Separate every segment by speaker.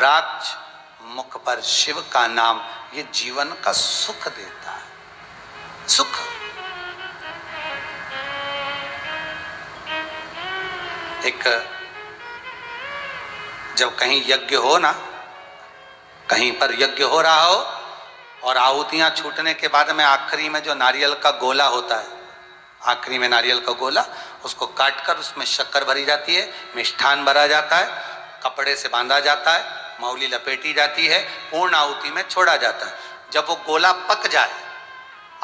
Speaker 1: रुद्राक्ष मुख पर शिव का नाम, ये जीवन का सुख देता है। सुख। एक जब कहीं यज्ञ हो ना, कहीं पर यज्ञ हो रहा हो और आहुतियां छूटने के बाद में आखिरी में जो नारियल का गोला होता है, आखिरी में नारियल का गोला, उसको काटकर उसमें शक्कर भरी जाती है, मिष्ठान भरा जाता है, कपड़े से बांधा जाता है, मौली लपेटी जाती है, पूर्ण आहुति में छोड़ा जाता है। जब वो गोला पक जाए,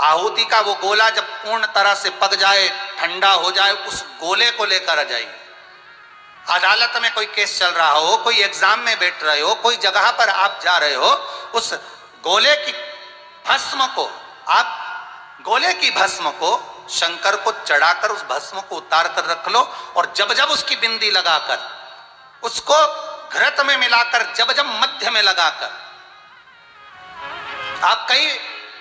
Speaker 1: आहुति का वो गोला जब पूर्ण तरह से पक जाए, ठंडा हो जाए, उस गोले को लेकर आ जाइए। अदालत में कोई केस चल रहा हो, कोई एग्जाम में बैठ रहे हो, कोई जगह पर आप जा रहे हो, उस गोले की भस्म को, आप गोले की भस्म को शंकर को चढ़ाकर उस भस्म को उतार कर रख लो, और जब जब उसकी बिंदी लगाकर, उसको घृत में मिलाकर, जब जब मध्य में लगाकर, आप कई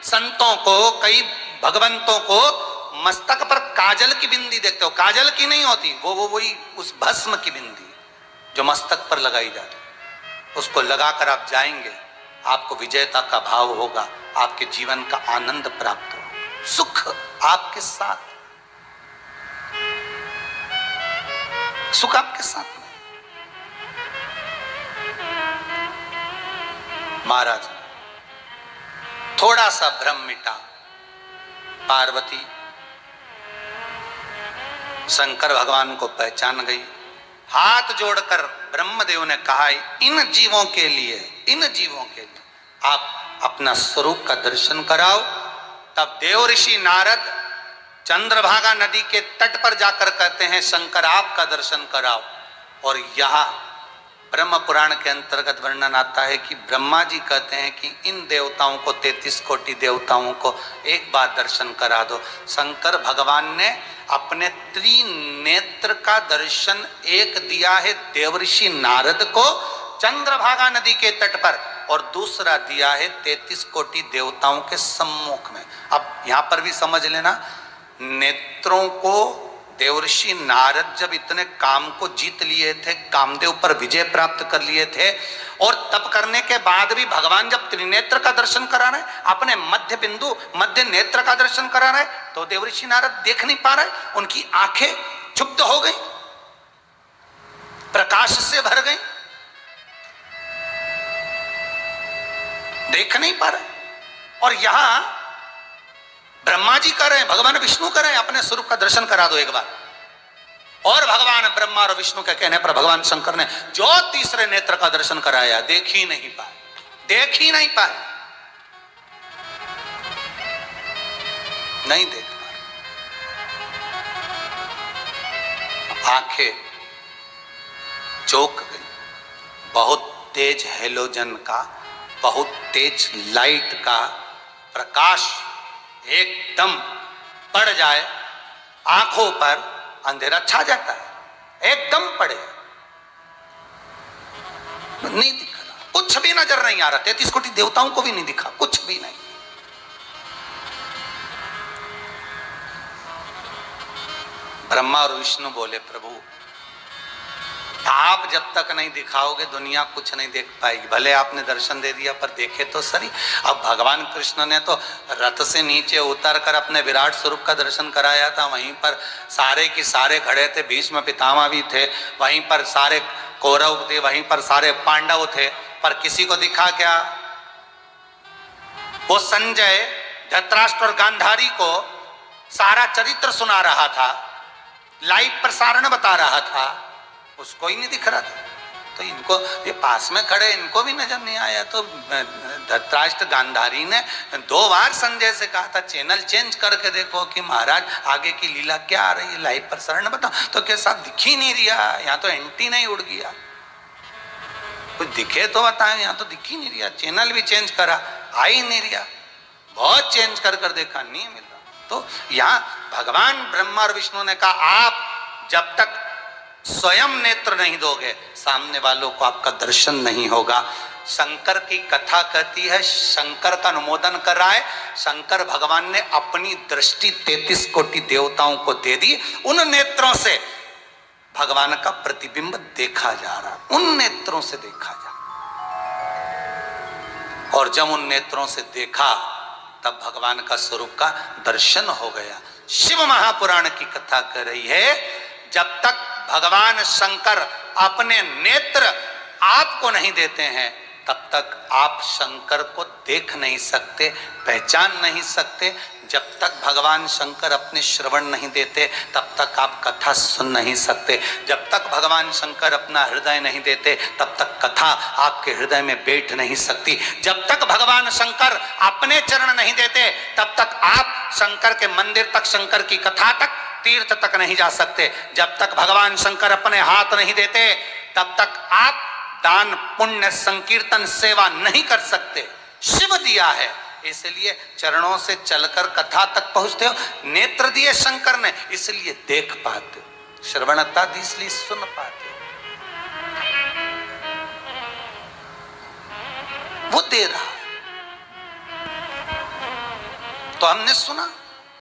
Speaker 1: संतों को, कई भगवंतों को मस्तक पर काजल की बिंदी देखते हो, काजल की नहीं होती वो वही उस भस्म की बिंदी जो मस्तक पर लगाई जाती, उसको लगाकर आप जाएंगे, आपको विजयता का भाव होगा, आपके जीवन का आनंद प्राप्त होगा, सुख आपके साथ, सुख आपके साथ। महाराज थोड़ा सा भ्रम मिटा, पार्वती शंकर भगवान को पहचान गई, हाथ जोड़कर ब्रह्मदेव ने कहा, इन जीवों के लिए, इन जीवों के लिए आप अपना स्वरूप का दर्शन कराओ। तब देव ऋषि नारद चंद्रभागा नदी के तट पर जाकर कहते हैं, शंकर आपका दर्शन कराओ। और यहाँ ब्रह्म पुराण के अंतर्गत वर्णन आता है कि ब्रह्मा जी कहते हैं कि इन देवताओं को, 33 कोटि देवताओं को एक बार दर्शन करा दो। शंकर भगवान ने अपने त्रिनेत्र का दर्शन एक दिया है देवर्षि नारद को चंद्रभागा नदी के तट पर, और दूसरा दिया है 33 कोटि देवताओं के सम्मुख में। अब यहां पर भी समझ लेना, नेत्रों को देवर्षि नारद जब इतने काम को जीत लिए थे, कामदेव पर विजय प्राप्त कर लिए थे, और तप करने के बाद भी भगवान जब त्रिनेत्र का दर्शन करा रहे, अपने मध्य बिंदु, मध्य नेत्र का दर्शन करा रहे, तो देवर्षि नारद देख नहीं पा रहे, उनकी आंखें क्षुब्ध हो गई, प्रकाश से भर गई, देख नहीं पा रहे। और यहां ब्रह्मा जी कर रहे हैं, भगवान विष्णु कर रहे हैं, अपने स्वरूप का दर्शन करा दो एक बार। और भगवान ब्रह्मा और विष्णु के कहने पर भगवान शंकर ने जो तीसरे नेत्र का दर्शन कराया, देख ही नहीं पाए, देख ही नहीं पाए, नहीं देख पाए, आंखें चौंक गई। बहुत तेज हेलोजन का, बहुत तेज लाइट का प्रकाश एकदम पड़ जाए आंखों पर, अंधेरा छा जाता है, एकदम पड़े, नहीं दिख रहा, कुछ भी नजर नहीं आ रहा, 33 कोटि देवताओं को भी नहीं दिखा, कुछ भी नहीं। ब्रह्मा और विष्णु बोले, प्रभु आप जब तक नहीं दिखाओगे दुनिया कुछ नहीं देख पाएगी, भले आपने दर्शन दे दिया पर देखे तो सही। अब भगवान कृष्ण ने तो रथ से नीचे उतर कर अपने विराट स्वरूप का दर्शन कराया था, वहीं पर सारे के सारे खड़े थे, भीष्म पितामह भी थे, वहीं पर सारे कौरव थे, वहीं पर सारे पांडव थे, पर किसी को दिखा क्या? वो संजय धृतराष्ट्र और गांधारी को सारा चरित्र सुना रहा था, लाइव प्रसारण बता रहा था, उसको ही नहीं दिख रहा था। तो इनको, ये पास में खड़े, इनको भी नजर नहीं आया। तो धृतराष्ट्र गांधारी ने 2 बार संजय से कहा था चैनल चेंज करके देखो कि महाराज आगे की लीला क्या आ रही है, लाइव प्रसारण बताओ। तो कैसा दिख ही नहीं रहा, यहाँ तो एंटी नहीं उड़ गया, कुछ दिखे तो बताएं, यहाँ तो दिख ही नहीं रहा, चैनल भी चेंज करा, आ ही नहीं रहा, बहुत चेंज कर कर देखा, नहीं मिल रहा। तो यहाँ भगवान ब्रह्मा और विष्णु ने कहा आप जब तक स्वयं नेत्र नहीं दोगे, सामने वालों को आपका दर्शन नहीं होगा। शंकर की कथा कहती है, शंकर का अनुमोदन कर रहा है, शंकर भगवान ने अपनी दृष्टि 33 कोटि देवताओं को दे दी, उन नेत्रों से भगवान का प्रतिबिंब देखा जा रहा, उन नेत्रों से देखा जा रहा। और जब उन नेत्रों से देखा तब भगवान का स्वरूप का दर्शन हो गया। शिव महापुराण की कथा कर रही है, जब तक भगवान शंकर अपने नेत्र आपको नहीं देते हैं तब तक आप शंकर को देख नहीं सकते, पहचान नहीं सकते। जब तक भगवान शंकर अपने श्रवण नहीं देते तब तक आप कथा सुन नहीं सकते। जब तक भगवान शंकर अपना हृदय नहीं देते तब तक कथा आपके हृदय में बैठ नहीं सकती। जब तक भगवान शंकर अपने चरण नहीं देते तब तक आप शंकर के मंदिर तक, शंकर की कथा तक, तीर्थ तक नहीं जा सकते। जब तक भगवान शंकर अपने हाथ नहीं देते तब तक आप दान, पुण्य, संकीर्तन, सेवा नहीं कर सकते। शिव दिया है, इसलिए चरणों से चलकर कथा तक पहुंचते हो। नेत्र दिए शंकर ने, इसलिए देख पाते हो। श्रवणता दी, इसलिए सुन पाते हो। वो दे रहा, तो हमने सुना।